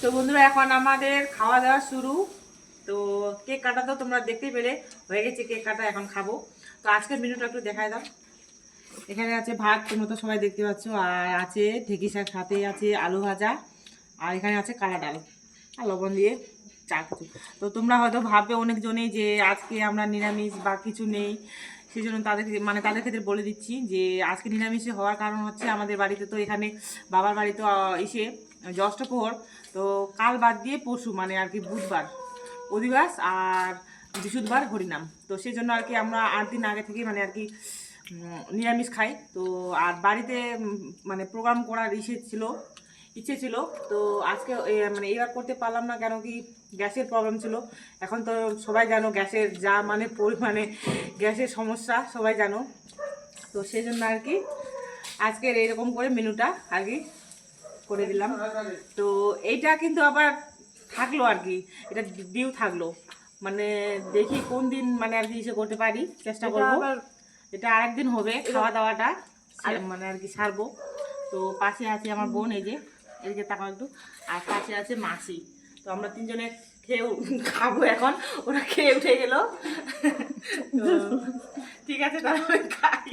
তো বন্ধুরা এখন আমাদের খাওয়া দাওয়া শুরু। তো কেক কাটা তো তোমরা দেখতেই পেলে হয়ে গেছে, কেক কাটা এখন খাবো। তো আজকের মেনুটা একটু দেখায় দাও। এখানে আছে ভাত, তোমরা তো সবাই দেখতে পাচ্ছ, আর আছে ঢেঁকি শাক, সাথে আছে আলু ভাজা, আর এখানে আছে কালা ডাল আর লবণ দিয়ে চা কিছু। তো তোমরা হয়তো ভাববে অনেকজনেই যে আজকে আমরা নিরামিষ বা কিছু নেই, সেই জন্য তাদের ক্ষেত্রে বলে দিচ্ছি যে আজকে নিরামিষে হওয়ার কারণ হচ্ছে আমাদের বাড়িতে তো এখানে বাবার বাড়ি তো এসে অষ্টপ্রহর, তো কাল বাদ দিয়ে পরশু মানে আর কি বুধবার অধিবাস আর বৃহস্পতিবার হরিনাম। তো সেই জন্য আর কি আমরা 8 দিন আগে থেকে মানে আর কি নিরামিষ খাই। তো আর বাড়িতে মানে প্রোগ্রাম করার ইচ্ছে ছিল। তো আজকে মানে এবার করতে পারলাম না, কেন কি গ্যাসের প্রবলেম ছিল। এখন তো সবাই জানো গ্যাসের যা মানে পরিমাণে গ্যাসের সমস্যা সবাই জানো। তো সেই জন্য আর কি আজকের এইরকম করে মেনুটা আর কি করে দিলাম। তো এইটা কিন্তু আবার থাকলো আর কি, এটা ডিউ থাকলো, মানে দেখি কোন দিন মানে আর কি ইসে করতে পারি, চেষ্টা করবো। এটা আরেকদিন হবে খাওয়া দাওয়াটা মানে আর কি সারবো। তো পাশে আছে আমার বোন, এই যে এদিকে তাকাও একটু, আর পাশে আছে মাসি। তো আমরা তিনজনে খেয়ে খাবো এখন, ওরা খেয়ে উঠে গেল। তো ঠিক আছে, তাহলে খাই।